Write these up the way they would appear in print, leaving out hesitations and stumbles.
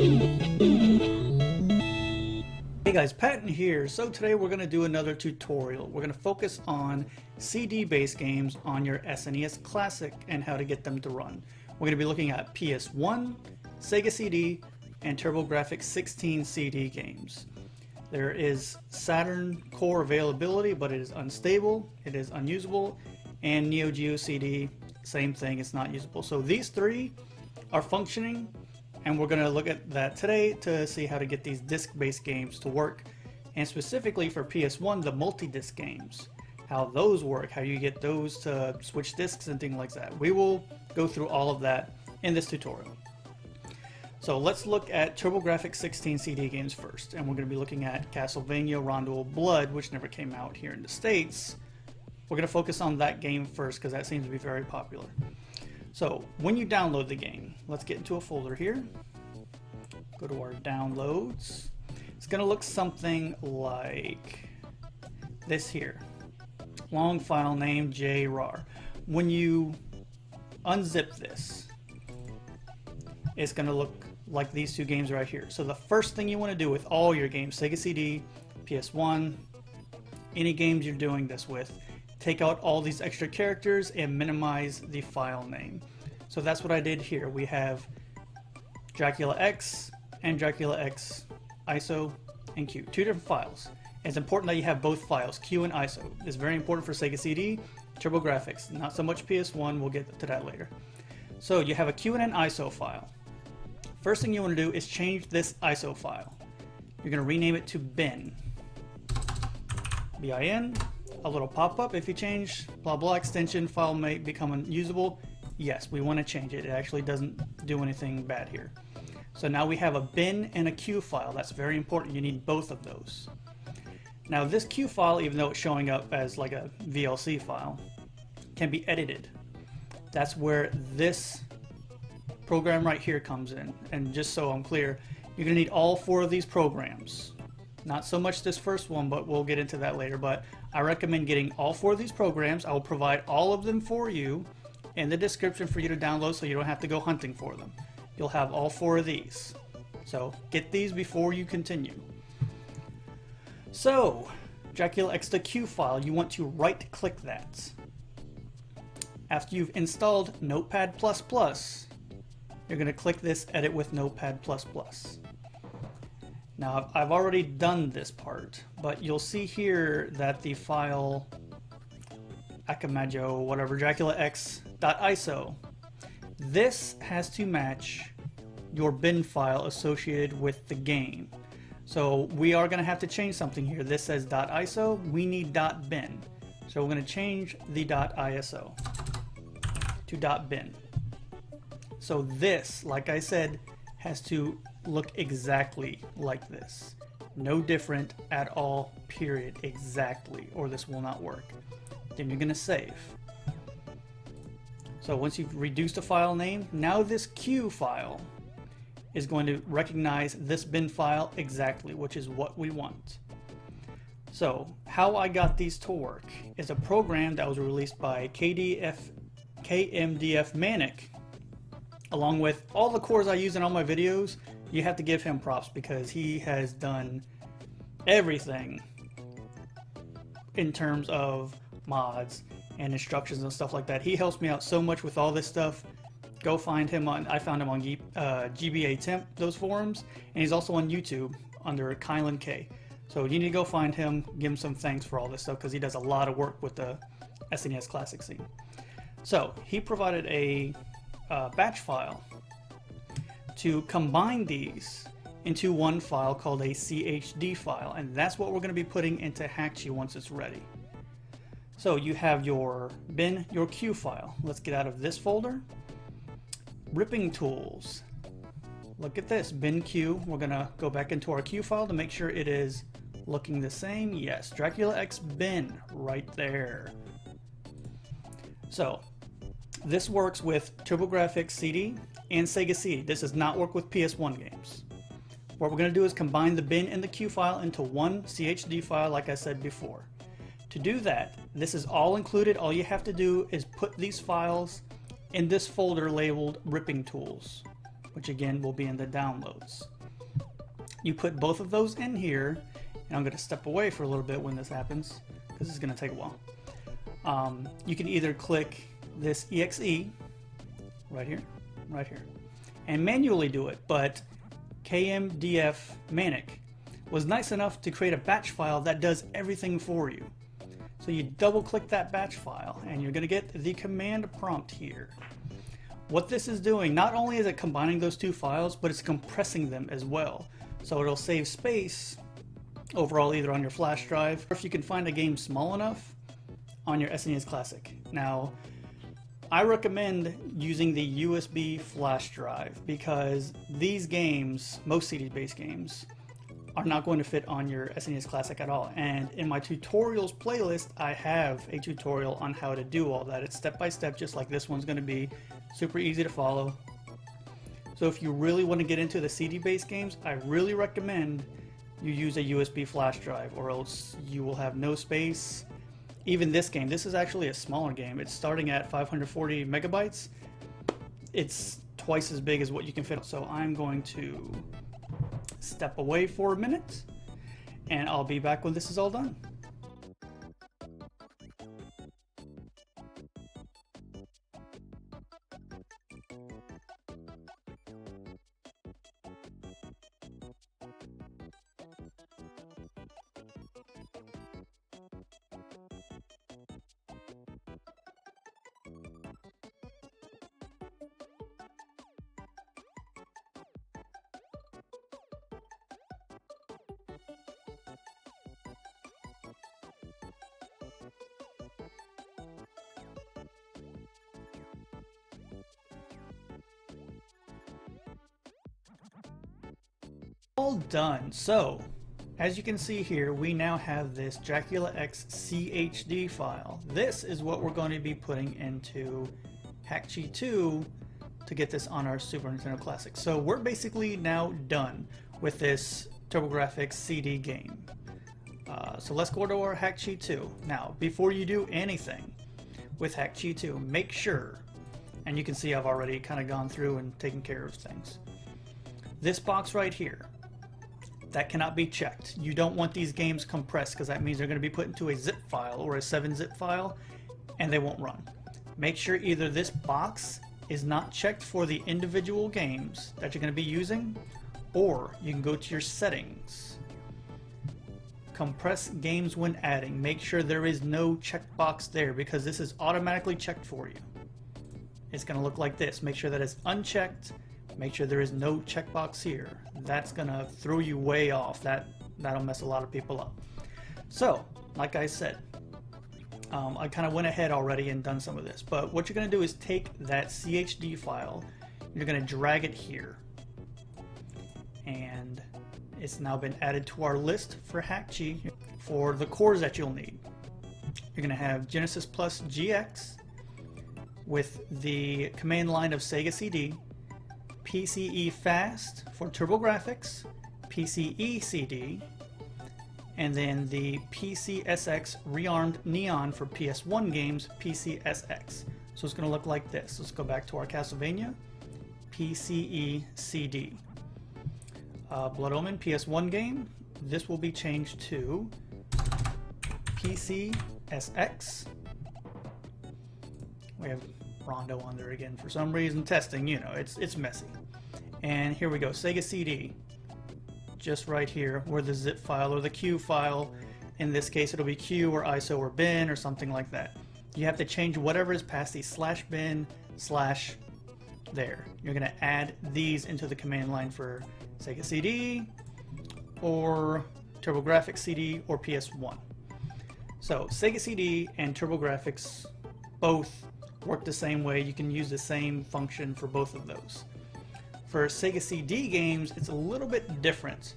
Hey guys, Patton here. So today we're going to do another tutorial. We're going to focus on CD-based games on your SNES Classic and how to get them to run. We're going to be looking at PS1, Sega CD, and TurboGrafx-16 CD games. There is Saturn core availability, but it is unstable, it is unusable, and Neo Geo CD, same thing, it's not usable. So these three are functioning, and we're going to look at that today to see how to get these disc-based games to work, and specifically for PS1, the multi-disc games, how those work, how you get those to switch discs and things like that. We will go through all of that in this tutorial. So let's look at TurboGrafx-16 CD games first, and we're going to be looking at Castlevania Rondo of Blood, which never came out here in the States. We're going to focus on that game first because that seems to be very popular. So when you download the game, let's get into a folder here. Go to our downloads. It's going to look something like this here. Long file name JRAR. When you unzip this, it's going to look like these two games right here. So the first thing you want to do with all your games, Sega CD, PS1, any games you're doing this with, take out all these extra characters and minimize the file name. So that's what I did here. We have Dracula X and Dracula X ISO and Q, two different files. It's important that you have both files, Q and ISO. It's very important for Sega CD, TurboGrafx, not so much PS1, we'll get to that later. So you have a Q and an ISO file. First thing you want to do is change this ISO file. You're going to rename it to bin. BIN. A little pop-up if you change blah blah extension file may become unusable. Yes, we want to change it. It actually doesn't do anything bad here. So now we have a bin and a Q file. That's very important. You need both of those. Now this Q file, even though it's showing up as like a VLC file, can be edited. That's where this program right here comes in. And just so I'm clear, you're going to need all four of these programs. Not so much this first one, but we'll get into that later. But I recommend getting all four of these programs. I will provide all of them for you in the description for you to download so you don't have to go hunting for them. You'll have all four of these. So get these before you continue. So, Dracula X the Q file, you want to right click that. After you've installed Notepad++, you're going to click this Edit with Notepad++. Now, I've already done this part, but you'll see here that the file Akamajo, whatever, DraculaX.iso, this has to match your bin file associated with the game. So we are going to have to change something here. This says .iso, we need .bin. So we're going to change the .iso to .bin. So this, like I said, has to look exactly like this. No different at all, period, exactly, or this will not work. Then you're going to save. So once you've reduced the file name, now this Q file is going to recognize this bin file exactly, which is what we want. So how I got these to work is a program that was released by KMDF Manic. Along with all the cores I use in all my videos, you have to give him props because he has done everything in terms of mods and instructions and stuff like that. He helps me out so much with all this stuff. Go find him on, I found him on GBA Temp, those forums, and he's also on YouTube under Kylan K. So you need to go find him, give him some thanks for all this stuff because he does a lot of work with the SNES Classic scene. So he provided a batch file to combine these into one file called a CHD file, and that's what we're going to be putting into Hakchi once it's ready. So you have your bin, your Q file. Let's get out of this folder. Ripping tools. Look at this, bin Q. We're going to go back into our Q file to make sure it is looking the same. Yes, Dracula X bin right there. So this works with TurboGrafx CD and Sega CD. This does not work with PS1 games. What we're going to do is combine the bin and the Q file into one CHD file like I said before. To do that, this is all included. All you have to do is put these files in this folder labeled Ripping Tools. which again will be in the downloads. You put both of those in here, and I'm going to step away for a little bit when this happens because this is going to take a while. You can either click this exe right here, and manually do it, but KMDF Manic was nice enough to create a batch file that does everything for you. So you double click that batch file and you're going to get the command prompt here. What this is doing, not only is it combining those two files, but it's compressing them as well. So it'll save space overall either on your flash drive, or if you can find a game small enough, on your SNES Classic. Now, I recommend using the USB flash drive because these games, most CD-based games, are not going to fit on your SNES Classic at all. And in my tutorials playlist, I have a tutorial on how to do all that. It's step by step, just like this one's going to be. Super easy to follow. So if you really want to get into the CD-based games, I really recommend you use a USB flash drive, or else you will have no space. Even this game, this is actually a smaller game. It's starting at 540 megabytes. It's twice as big as what you can fit. So I'm going to step away for a minute, and I'll be back when this is all done. All done. So as you can see here, we now have this Dracula X CHD file. This is what we're going to be putting into Hakchi 2 to get this on our Super Nintendo Classic. So we're basically now done with this TurboGrafx CD game. So let's go to our Hakchi 2. Now, before you do anything with Hakchi 2, make sure, and you can see I've already kind of gone through and taken care of things. This box right here, that cannot be checked. You don't want these games compressed because that means they're going to be put into a zip file or a 7-zip file and they won't run. Make sure either this box is not checked for the individual games that you're going to be using, or you can go to your settings. Compress games when adding. Make sure there is no checkbox there because this is automatically checked for you. It's going to look like this. Make sure that it's unchecked. Make sure there is no checkbox here. That's gonna throw you way off. That'll mess a lot of people up. So, like I said, I kind of went ahead already and done some of this. But what you're gonna do is take that CHD file, you're gonna drag it here, and it's now been added to our list for Hakchi for the cores that you'll need. You're gonna have Genesis Plus GX with the command line of Sega CD. PCE Fast for TurboGrafx, PCE CD, and then the PCSX Rearmed Neon for PS1 games, PCSX. So it's going to look like this. Let's go back to our Castlevania, PCE CD. Blood Omen PS1 game, this will be changed to PCSX. We have Rondo on there again for some reason. Testing, you know, it's messy. And here we go, Sega CD, just right here where the zip file or the Q file, in this case it'll be Q or ISO or bin or something like that. You have to change whatever is past the /bin/ there. You're going to add these into the command line for Sega CD or TurboGrafx CD or PS1. So Sega CD and TurboGrafx both work the same way. You can use the same function for both of those. For Sega CD games, it's a little bit different.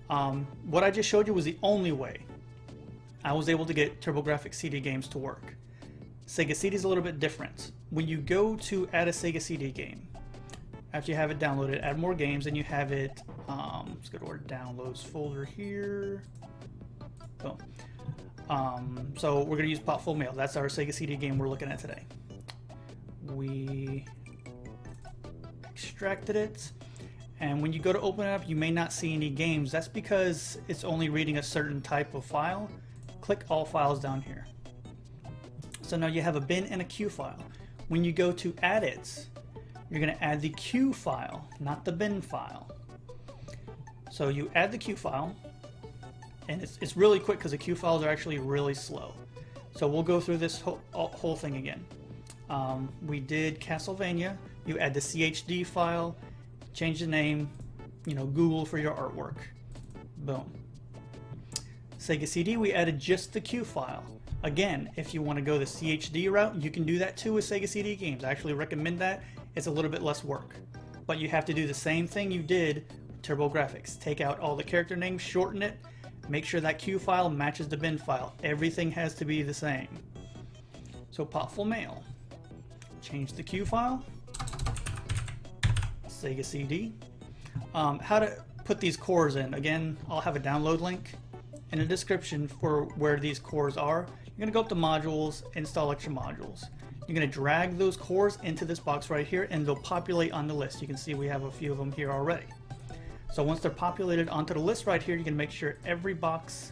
What I just showed you was the only way I was able to get TurboGrafx CD games to work. Sega CD is a little bit different. When you go to add a Sega CD game, after you have it downloaded, add more games, and you have it, let's go to our downloads folder here. Boom. So we're going to use Potful Mail. That's our Sega CD game we're looking at today. We extracted it. And when you go to open it up, you may not see any games. That's because it's only reading a certain type of file. Click all files down here. So now you have a bin and a Q file. When you go to add it, you're going to add the Q file, not the bin file. So you add the Q file, and it's really quick because the Q files are actually really slow. So we'll go through this whole thing again. We did Castlevania. You add the CHD file, change the name, Google for your artwork. Boom. Sega CD, we added just the Q file. Again, if you want to go the CHD route, you can do that too with Sega CD games. I actually recommend that. It's a little bit less work. But you have to do the same thing you did with TurboGrafx. Take out all the character names, shorten it, make sure that Q file matches the bin file. Everything has to be the same. So Potful Mail. Change the Q file. Sega CD. How to put these cores in. Again, I'll have a download link in the description for where these cores are. You're going to go up to Modules, Install Extra Modules. You're going to drag those cores into this box right here and they'll populate on the list. You can see we have a few of them here already. So once they're populated onto the list right here, you can make sure every box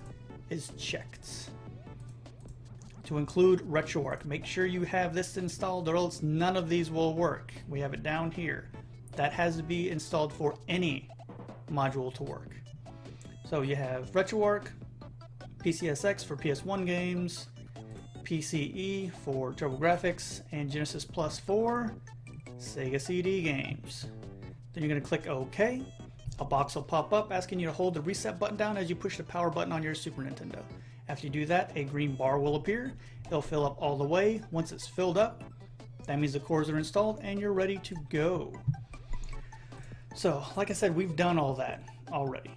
is checked. To include RetroArch, make sure you have this installed or else none of these will work. We have it down here. That has to be installed for any module to work. So you have RetroArch, PCSX for PS1 games, PCE for TurboGrafx, and Genesis Plus for Sega CD games. Then you're going to click OK. A box will pop up asking you to hold the reset button down as you push the power button on your Super Nintendo. After you do that, a green bar will appear. It'll fill up all the way. Once it's filled up, that means the cores are installed and you're ready to go. So, like I said, we've done all that already.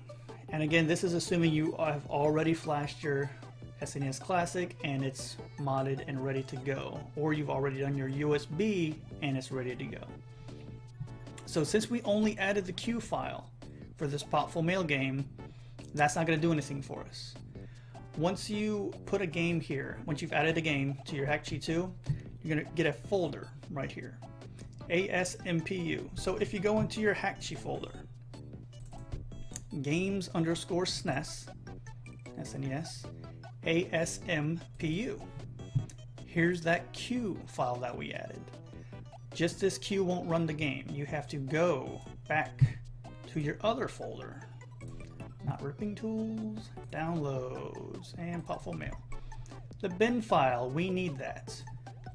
And again, this is assuming you have already flashed your SNES Classic and it's modded and ready to go. Or you've already done your USB and it's ready to go. So since we only added the Q file for this Potful Mail game, that's not going to do anything for us. Once you put a game here, once you've added a game to your Hakchi 2, you're going to get a folder right here. ASMPU. So if you go into your Hakchi folder, games_SNES, SNES, ASMPU. Here's that Q file that we added. Just this Q won't run the game. You have to go back to your other folder. Not ripping tools, downloads, and Potful Mail. The bin file, we need that.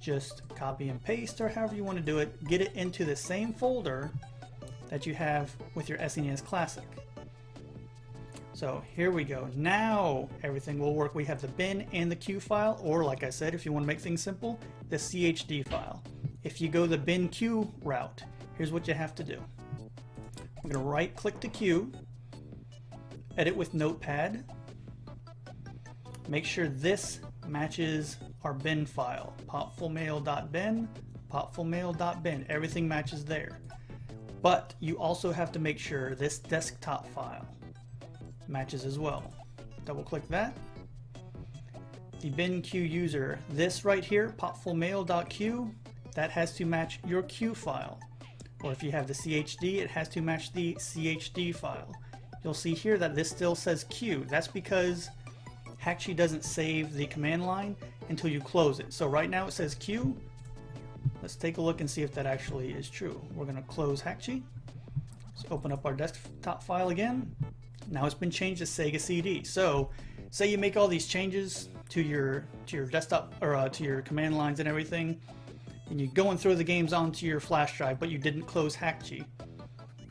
Just copy and paste or however you want to do it. Get it into the same folder that you have with your SNES Classic. So here we go. Now everything will work. We have the bin and the Q file, or like I said, if you want to make things simple, the CHD file. If you go the bin Q route, here's what you have to do. I'm going to right click the Q, edit with Notepad. Make sure this matches our bin file. Potfulmail.bin, potfulmail.bin. Everything matches there. But you also have to make sure this desktop file matches as well. Double click that. The bin Q user, this right here, potfulmail.q, that has to match your Q file. Or if you have the CHD, it has to match the CHD file. You'll see here that this still says Q. That's because Hakchi doesn't save the command line until you close it. So right now it says Q. Let's take a look and see if that actually is true. We're going to close Hakchi. Let's open up our desktop file again. Now it's been changed to Sega CD. So say you make all these changes to your desktop or to your command lines and everything, and you go and throw the games onto your flash drive, but you didn't close Hakchi.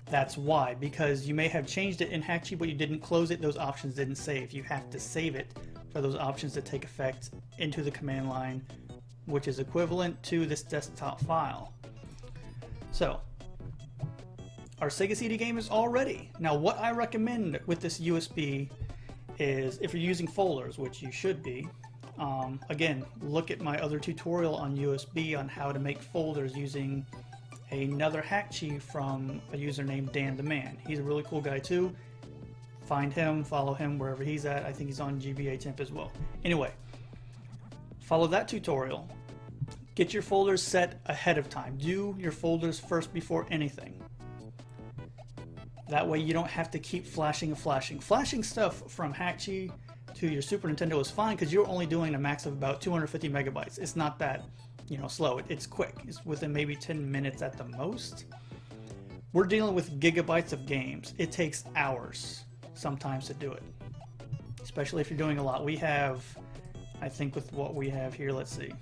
That's why, because you may have changed it in Hakchi, but you didn't close it. Those options didn't save. You have to save it for those options to take effect into the command line, which is equivalent to this desktop file. So our Sega CD game is all ready. Now what I recommend with this USB is, if you're using folders, which you should be, again, look at my other tutorial on USB on how to make folders using another Hakchi from a user named Dan the Man. He's a really cool guy too. Find him, follow him wherever he's at. I think he's on GBA Temp as well. Anyway, follow that tutorial. Get your folders set ahead of time. Do your folders first before anything. That way you don't have to keep flashing and flashing. Flashing stuff from Hakchi to your Super Nintendo is fine because you're only doing a max of about 250 megabytes. It's not that, you know, slow. It's quick. It's within maybe 10 minutes at the most. We're dealing with gigabytes of games. It takes hours sometimes to do it, especially if you're doing a lot. We have, I think with what we have here, let's see,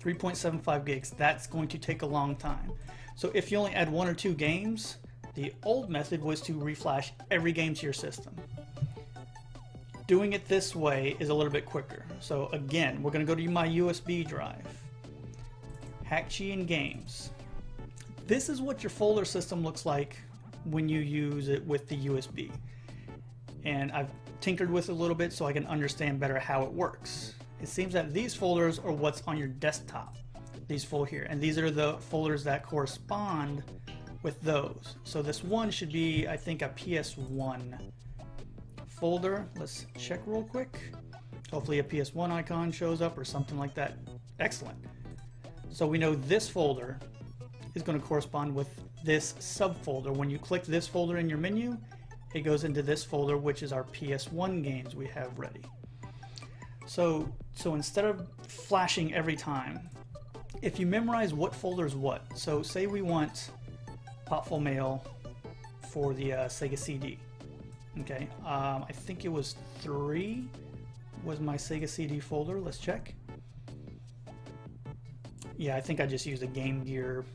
3.75 gigs. That's going to take a long time. So if you only add 1 or 2 games, the old method was to reflash every game to your system. Doing it this way is a little bit quicker. So again, we're going to go to my USB drive, Hakchi and Games. This is what your folder system looks like when you use it with the USB. And I've tinkered with it a little bit so I can understand better how it works. It seems that these folders are what's on your desktop, these full here, and these are the folders that correspond with those. So this one should be, I think, a PS1 folder. Let's check real quick. Hopefully a PS1 icon shows up or something like that. Excellent. So we know this folder is going to correspond with this subfolder. When you click this folder in your menu, it goes into this folder, which is our PS1 games we have ready. So instead of flashing every time, if you memorize what folder is what, so say we want Potful Mail for the Sega CD. Okay, I think it was 3 was my Sega CD folder. Let's check. Yeah, I think I just used a Game Gear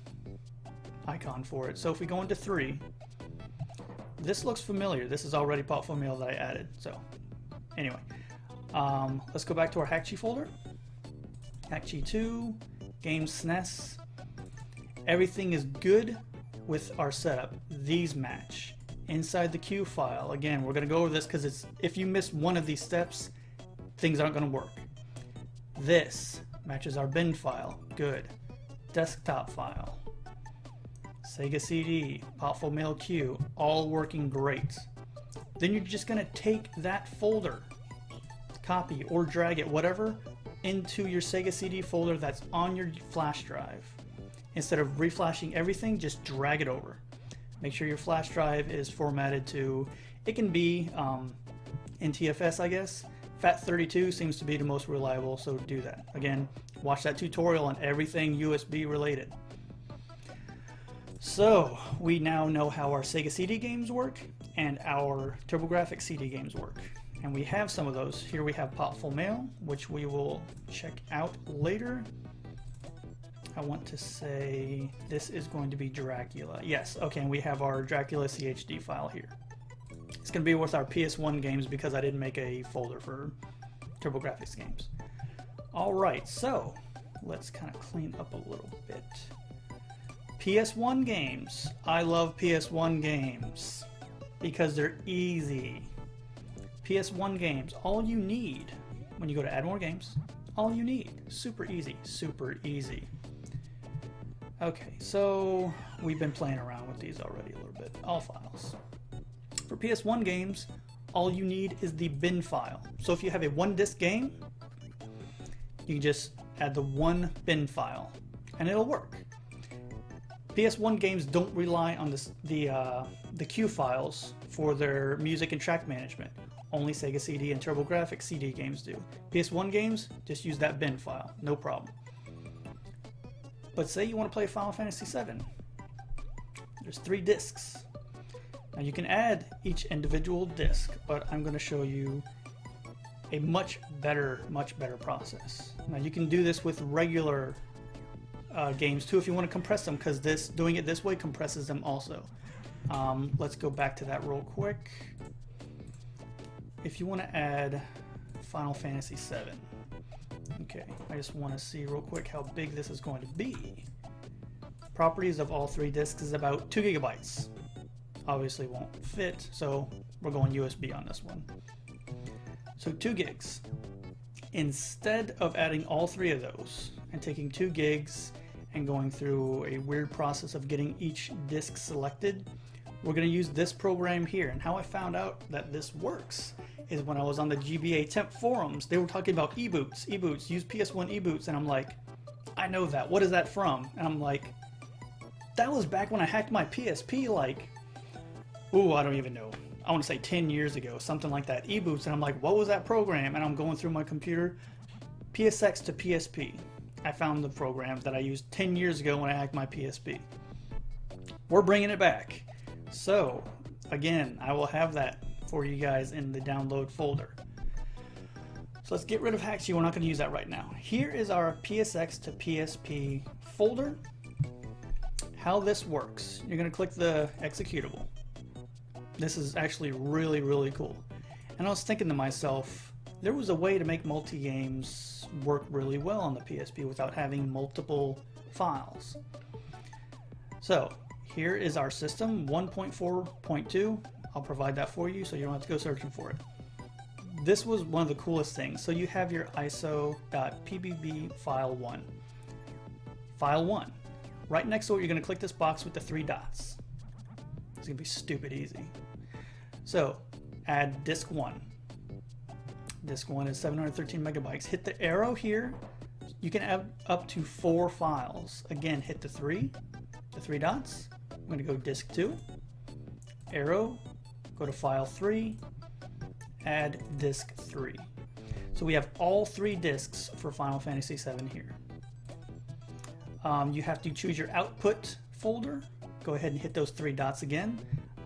icon for it. So if we go into 3, this looks familiar. This is already Potful Mail that I added. So anyway, let's go back to our Hakchi folder. Hakchi 2, Games SNES. Everything is good with our setup. These match. Inside the Q file, again, we're going to go over this because it's, if you miss one of these steps, things aren't going to work. This matches our bin file. Good. Desktop file. Sega CD, Potful Mail Q, all working great. Then you're just going to take that folder, copy or drag it, whatever, into your Sega CD folder that's on your flash drive. Instead of reflashing everything, just drag it over. Make sure your flash drive is formatted to, it can be NTFS, I guess. FAT32 seems to be the most reliable, so do that. Again, watch that tutorial on everything USB related. So we now know how our Sega CD games work and our TurboGrafx CD games work. And we have some of those. Here we have Potful Mail, which we will check out later. I want to say this is going to be Dracula. Yes, okay, and we have our Dracula CHD file here. It's going to be with our PS1 games because I didn't make a folder for TurboGrafx games. Alright, so let's kind of clean up a little bit. PS1 games. I love PS1 games because they're easy. PS1 games, all you need when you go to add more games, all you need. Super easy, super easy. Okay, so we've been playing around with these already a little bit. All files. For PS1 games, all you need is the bin file. So if you have a 1-disc game, you can just add the 1 bin file, and it'll work. PS1 games don't rely on the Q files for their music and track management. Only Sega CD and TurboGrafx CD games do. PS1 games, just use that bin file, no problem. But say you want to play Final Fantasy VII. There's 3 discs. Now you can add each individual disc, but I'm going to show you a much better process. Now you can do this with regular games too if you want to compress them, because doing it this way compresses them also. Let's go back to that real quick. If you want to add Final Fantasy VII, okay, I just want to see real quick how big this is going to be. Properties of all 3 discs is about 2 gigabytes. Obviously won't fit, so we're going USB on this one. So 2 gigs. Instead of adding all 3 of those and taking 2 gigs and going through a weird process of getting each disc selected, we're going to use this program here. And how I found out that this works is when I was on the GBA temp forums. They were talking about e-boots, use PS1 e-boots, and I'm like, I know that, what is that from? And I'm like, that was back when I hacked my PSP like, ooh, I don't even know. I want to say 10 years ago, something like that. E-boots, and I'm like, what was that program? And I'm going through my computer, PSX to PSP. I found the program that I used 10 years ago when I hacked my PSP. We're bringing it back. So, again, I will have that for you guys in the download folder. So let's get rid of Hakchi. We're not going to use that right now. Here is our PSX to PSP folder. How this works. You're going to click the executable. This is actually really, really cool. And I was thinking to myself, there was a way to make multi-games work really well on the PSP without having multiple files. So here is our system, 1.4.2. I'll provide that for you so you don't have to go searching for it. This was one of the coolest things. So you have your iso.pbb file 1. File 1. Right next to it, you're going to click this box with the 3 dots. It's going to be stupid easy. So add disk 1. Disk 1 is 713 megabytes. Hit the arrow here. You can add up to 4 files. Again, hit the 3 dots. I'm going to go disk 2. Arrow, go to file 3. Add disk 3. So we have all 3 disks for Final Fantasy VII here. You have to choose your output folder. Go ahead and hit those 3 dots again.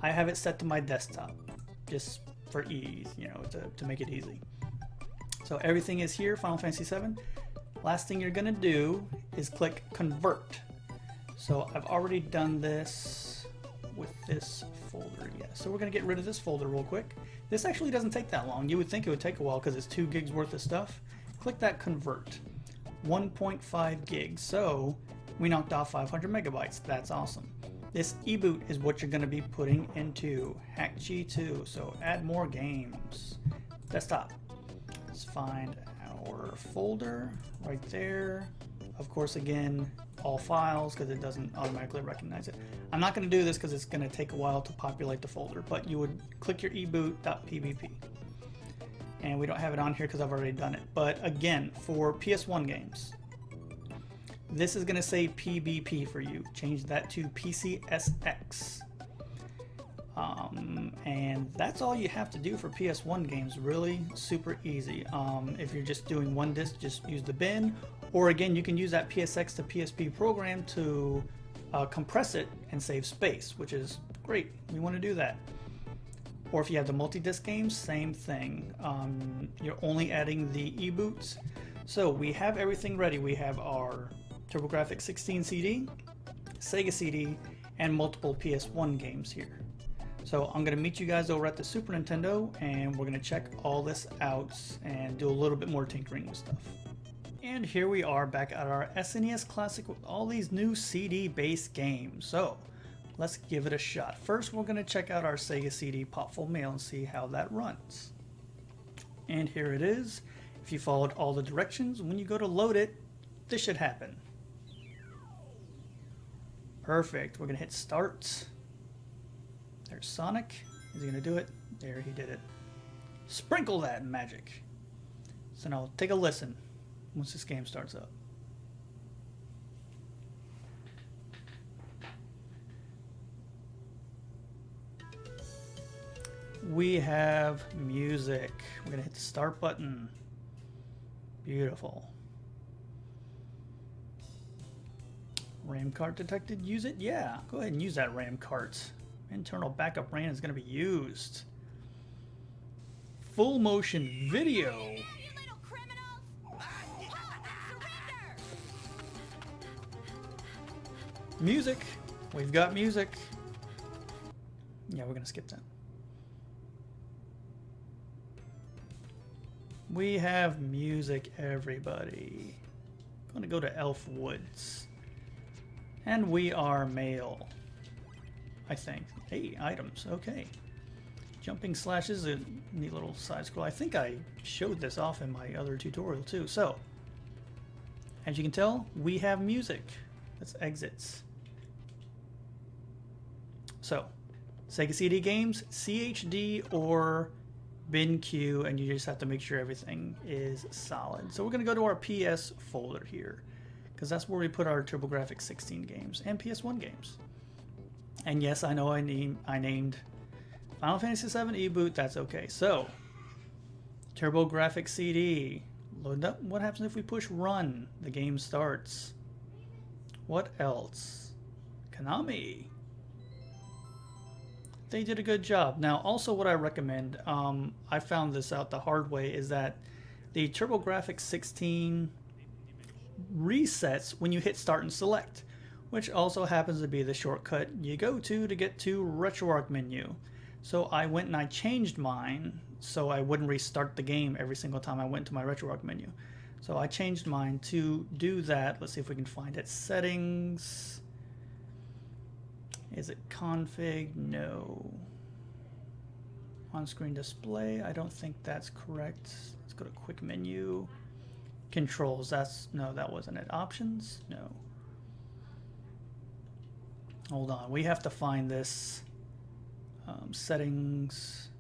I have it set to my desktop, just for ease, you know, to make it easy. So everything is here, Final Fantasy VII. Last thing you're gonna do is click convert. So I've already done this with this folder, yeah. So we're gonna get rid of this folder real quick. This actually doesn't take that long. You would think it would take a while because it's 2 gigs worth of stuff. Click that convert, 1.5 gigs. So we knocked off 500 megabytes. That's awesome. This e-boot is what you're going to be putting into Hakchi 2. So add more games. Desktop. Let's find our folder right there. Of course, again, all files because it doesn't automatically recognize it. I'm not going to do this because it's going to take a while to populate the folder, but you would click your eboot.pbp. And we don't have it on here because I've already done it. But again, for PS1 games, this is going to say PBP for you. Change that to PCSX. And that's all you have to do for PS1 games. Really super easy. If you're just doing one disc, just use the bin. Or again, you can use that PSX to PSP program to compress it and save space, which is great. We want to do that. Or if you have the multi-disc games, same thing. You're only adding the e-boots. So we have everything ready. We have our TurboGrafx-16 CD, Sega CD, and multiple PS1 games here. So I'm going to meet you guys over at the Super Nintendo, and we're going to check all this out and do a little bit more tinkering with stuff. And here we are back at our SNES Classic with all these new CD-based games. So let's give it a shot. First, we're going to check out our Sega CD pop full mail and see how that runs. And here it is. If you followed all the directions, when you go to load it, this should happen. Perfect. We're going to hit start. There's Sonic. Is he going to do it? There, he did it. Sprinkle that magic. So now take a listen once this game starts up. We have music. We're going to hit the start button. Beautiful. RAM cart detected. Use it? Yeah. Go ahead and use that RAM cart. Internal backup RAM is going to be used. Full motion video. Music. We've got music. Yeah, we're going to skip that. We have music, everybody. I'm going to go to Elf Woods. And we are male, I think. Hey, items. Okay. Jumping slash is a neat little side scroll. I think I showed this off in my other tutorial too. So, as you can tell, we have music. That's exits. So, Sega CD games, CHD or bin queue, and you just have to make sure everything is solid. So we're going to go to our PS folder here, because that's where we put our TurboGrafx-16 games and PS1 games. And yes, I know I named Final Fantasy VII e-boot, that's okay. So, TurboGrafx CD. Load up. What happens if we push run? The game starts. What else? Konami. They did a good job. Now, also what I recommend, I found this out the hard way, is that the TurboGrafx-16 resets when you hit start and select, which also happens to be the shortcut you go to get to RetroArch menu. So I went and I changed mine so I wouldn't restart the game every single time I went to my RetroArch menu. So I changed mine to do that. Let's see if we can find it. Settings. Is it config? No. On-screen display. I don't think that's correct. Let's go to quick menu. Controls. No, that wasn't it. Options? No. Hold on. We have to find this. Settings.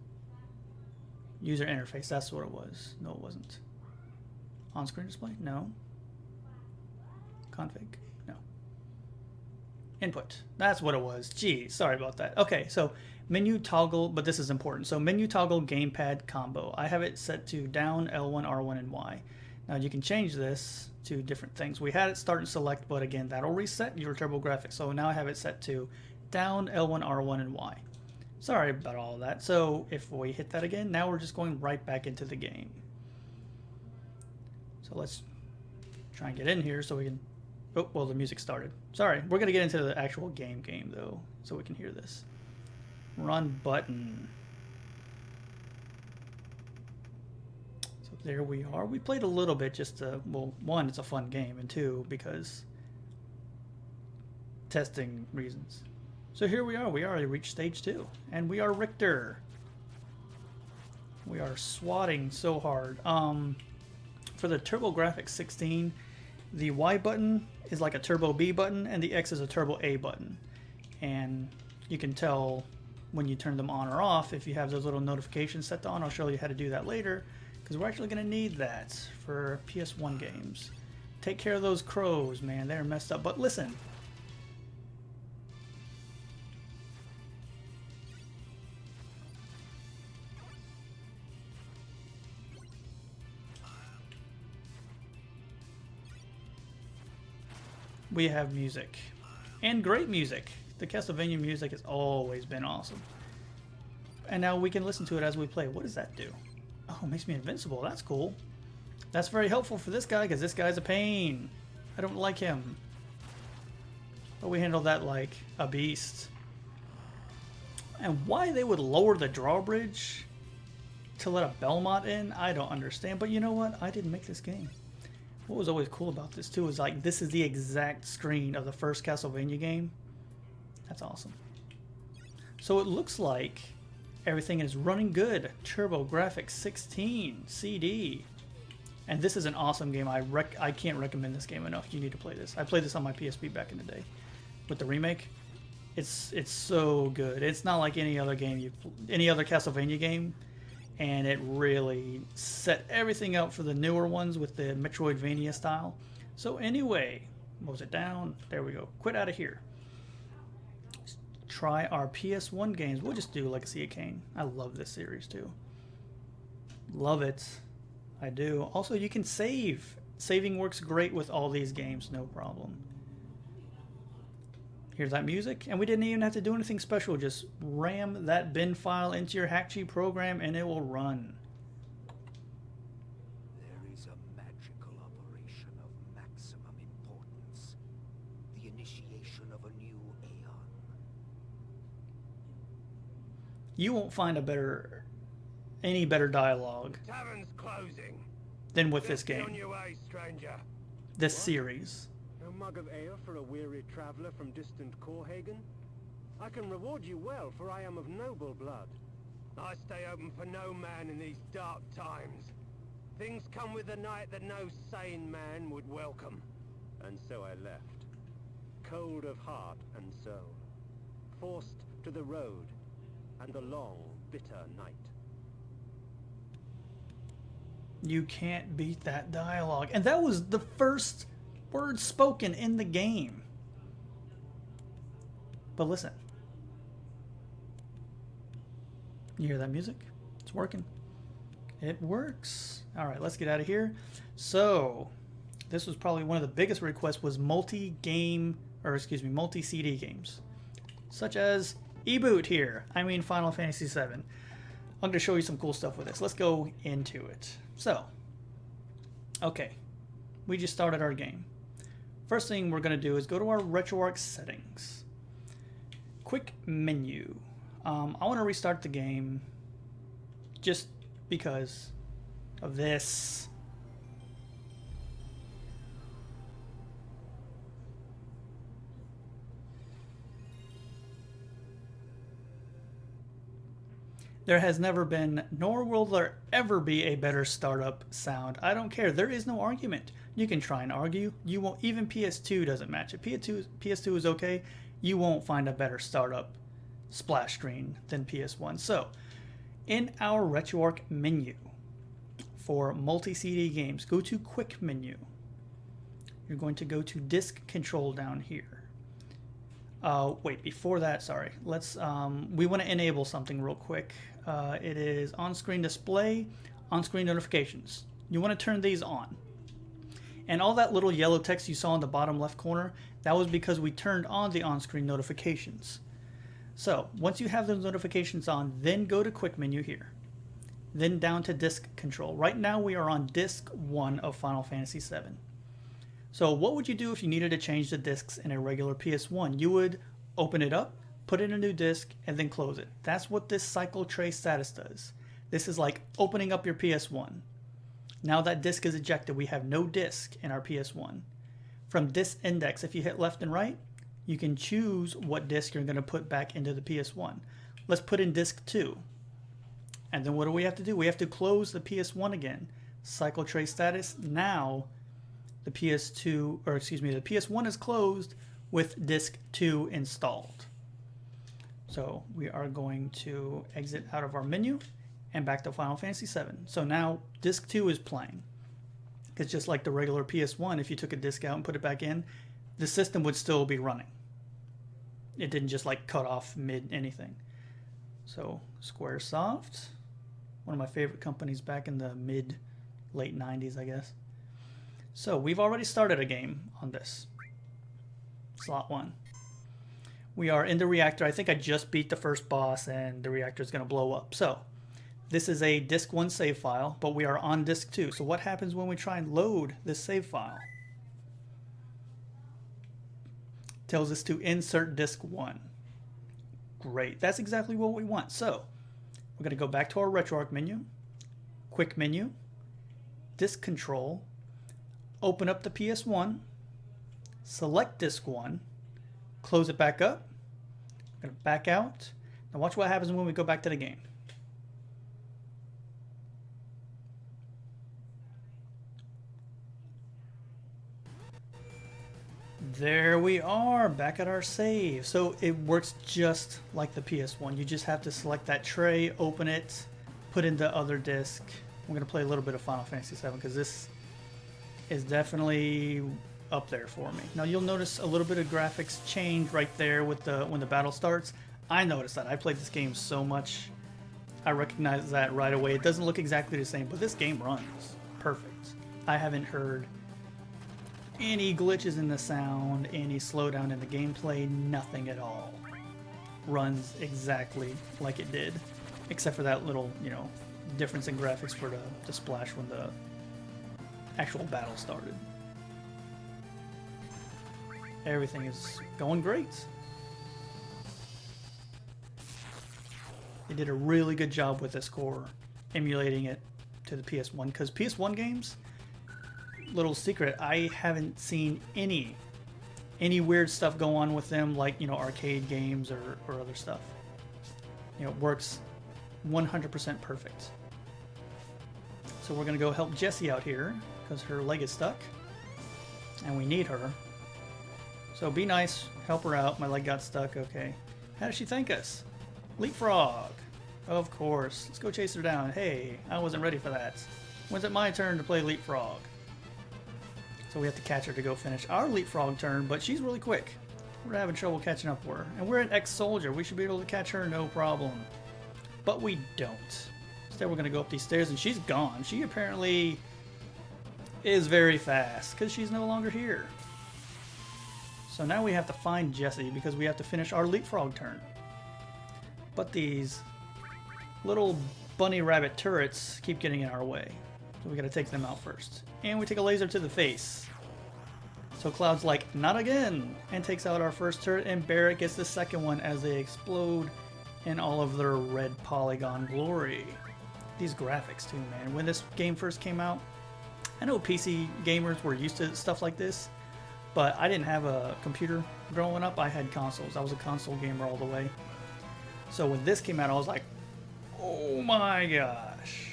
User interface. That's what it was. No, it wasn't. On-screen display? No. Config? No. Input. That's what it was. Gee, sorry about that. Okay, so menu toggle, but this is important. So menu toggle gamepad combo. I have it set to down, L1, R1, and Y. Now you can change this to different things. We had it start and select, but again, that'll reset your TurboGrafx. So now I have it set to down, L1, R1, and Y. Sorry about all of that. So if we hit that again, now we're just going right back into the game. So let's try and get in here so we can... Oh, well, the music started. Sorry, we're going to get into the actual game though, so we can hear this. Run button. So there we are. We played a little bit just to... Well, one, it's a fun game, and two, because testing reasons. So here we are. We already reached stage 2. And we are Richter. We are swatting so hard. For the TurboGrafx-16, the Y button is like a Turbo B button, and the X is a Turbo A button. And you can tell when you turn them on or off if you have those little notifications set to on. I'll show you how to do that later, because we're actually going to need that for PS1 games. Take care of those crows, man. They're messed up. But listen. We have music, and great music. The Castlevania music has always been awesome. And now we can listen to it as we play. What does that do? Oh, it makes me invincible. That's cool. That's very helpful for this guy, because this guy's a pain. I don't like him. But we handle that like a beast. And why they would lower the drawbridge to let a Belmont in, I don't understand. But you know what? I didn't make this game. What was always cool about this too is like this is the exact screen of the first Castlevania game. That's awesome. So it looks like everything is running good. TurboGrafx-16 CD. And this is an awesome game. I can't recommend this game enough. You need to play this. I played this on my PSP back in the day with the remake. It's so good. It's not like any other game any other Castlevania game. And it really set everything up for the newer ones with the Metroidvania style. So anyway, was it down? There we go. Quit out of here. Let's try our PS1 games. We'll just do Legacy of Kain. I love this series too. Love it. I do. Also, you can save. Saving works great with all these games, no problem. Here's that music, and we didn't even have to do anything special. Just ram that bin file into your Hakchi program, and it will run. There is a magical operation of maximum importance. The initiation of a new aeon. You won't find any better dialogue than with this game. This series. A mug of ale for a weary traveler from distant Corhagen? I can reward you well, for I am of noble blood. I stay open for no man in these dark times. Things come with the night that no sane man would welcome. And so I left, cold of heart and soul, forced to the road and the long, bitter night. You can't beat that dialogue. And that was the first words spoken in the game. But listen. You hear that music? It's working. It works. All right, let's get out of here. So this was probably one of the biggest requests, was multi-CD games, such as eBoot here. I mean Final Fantasy VII. I'm going to show you some cool stuff with this. Let's go into it. So, okay, we just started our game. First thing we're going to do is go to our RetroArch settings. Quick menu. I want to restart the game just because of this. There has never been, nor will there ever be, a better startup sound. I don't care. There is no argument. You can try and argue. You won't. Even PS2 doesn't match it. PS2 is okay. You won't find a better startup splash screen than PS1. So, in our RetroArch menu for multi-CD games, go to Quick Menu. You're going to go to Disk Control down here. Wait, before that, sorry. Let's. We want to enable something real quick. It is on-screen display, on-screen notifications. You want to turn these on. And all that little yellow text you saw in the bottom left corner, that was because we turned on the on-screen notifications. So, once you have those notifications on, then go to Quick Menu here. Then down to Disk Control. Right now we are on Disc 1 of Final Fantasy VII. So what would you do if you needed to change the discs in a regular PS1? You would open it up, put in a new disc, and then close it. That's what this cycle tray status does. This is like opening up your PS1. Now that disc is ejected, we have no disc in our PS1. From Disc Index, if you hit left and right, you can choose what disc you're going to put back into the PS1. Let's put in disc 2. And then what do we have to do? We have to close the PS1 again. Cycle tray status. Now the the PS1 is closed with disc 2 installed. So we are going to exit out of our menu and back to Final Fantasy VII. So now disc 2 is playing. It's just like the regular PS1. If you took a disc out and put it back in, the system would still be running. It didn't just like cut off mid anything. So Squaresoft, one of my favorite companies back in the late 90s, I guess. So we've already started a game on this. Slot 1. We are in the reactor. I think I just beat the first boss and the reactor is going to blow up. So this is a disk 1 save file, but we are on disk 2. So what happens when we try and load this save file? Tells us to insert disk 1. Great. That's exactly what we want. So we're going to go back to our RetroArch menu, Quick Menu, Disk Control, open up the PS1, select disk 1, close it back up. I'm going to back out. Now watch what happens when we go back to the game. There we are, back at our save. So it works just like the PS1. You just have to select that tray, open it, put in the other disc. I'm going to play a little bit of Final Fantasy VII because this is definitely up there for me. Now you'll notice a little bit of graphics change right there with when the battle starts. I noticed that. I played this game so much. I recognize that right away. It doesn't look exactly the same, but this game runs perfect. I haven't heard any glitches in the sound, any slowdown in the gameplay, nothing at all. Runs exactly like it did, except for that little, difference in graphics for the splash when the actual battle started. Everything is going great. They did a really good job with this core, emulating it to the PS1, because PS1 games, little secret, I haven't seen any weird stuff go on with them, like arcade games or other stuff. It works 100% perfect. So we're gonna go help Jessie out here because her leg is stuck and we need her. So be nice, help her out. My leg got stuck. Okay, how does she thank us? Leapfrog, of course. Let's go chase her down. Hey, I wasn't ready for that. When's it my turn to play Leapfrog? So we have to catch her to go finish our Leapfrog turn, but she's really quick. We're having trouble catching up with her. And we're an ex-soldier. We should be able to catch her no problem. but we don't. Instead, we're going to go up these stairs, and she's gone. She apparently is very fast because she's no longer here. So now we have to find Jessie because we have to finish our leapfrog turn. But these little bunny rabbit turrets keep getting in our way. So we got to take them out first. And we take a laser to the face. So Cloud's like, not again! And takes out our first turret, and Barrett gets the second one as they explode in all of their red polygon glory. These graphics too, man. When this game first came out, I know PC gamers were used to stuff like this, but I didn't have a computer growing up. I had consoles. I was a console gamer all the way. So when this came out, I was like, oh my gosh.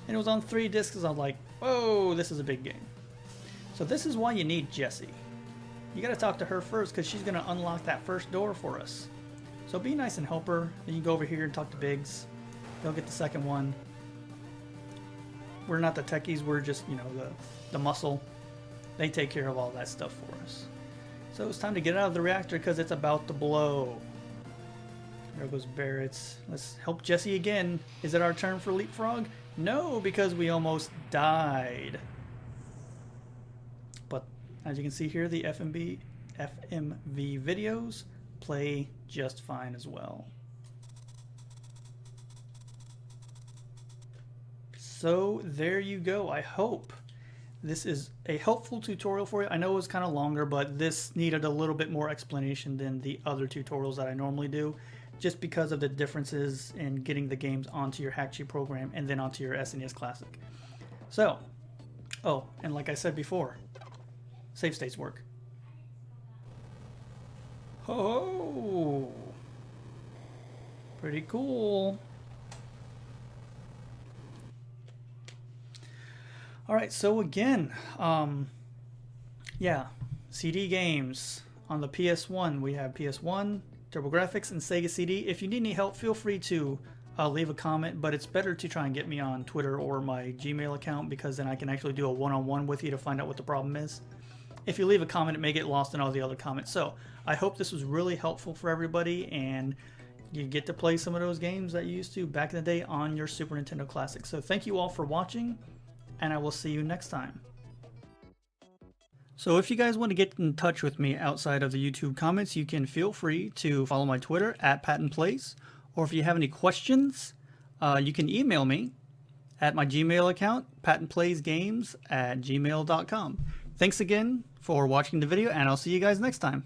And it was on 3 discs. I was like, whoa, this is a big game. So this is why you need Jessie. You gotta talk to her first because she's gonna unlock that first door for us. So be nice and help her. Then you go over here and talk to Biggs. They'll get the second one. We're not the techies, we're just, you know, the muscle. They take care of all that stuff for us. So it's time to get out of the reactor because it's about to blow. There goes Barrett's. Let's help Jessie again. Is it our turn for leapfrog? No, because we almost died. But as you can see here, the FMV videos play just fine as well. So there you go. I hope this is a helpful tutorial for you. I know it was kind of longer, but this needed a little bit more explanation than the other tutorials that I normally do, just because of the differences in getting the games onto your Hakchi program and then onto your SNES Classic. So, oh, and like I said before, save states work. Oh, pretty cool. Alright, so again, yeah, CD games. On the PS1, we have PS1, TurboGrafx, and Sega CD. If you need any help, feel free to leave a comment, but it's better to try and get me on Twitter or my Gmail account because then I can actually do a one-on-one with you to find out what the problem is. If you leave a comment, it may get lost in all the other comments. So I hope this was really helpful for everybody, and you get to play some of those games that you used to back in the day on your Super Nintendo Classic. So thank you all for watching, and I will see you next time. So if you guys want to get in touch with me outside of the YouTube comments, you can feel free to follow my Twitter at PattonPlays, or if you have any questions, you can email me at my Gmail account, PattonPlaysGames@gmail.com. Thanks again for watching the video, and I'll see you guys next time.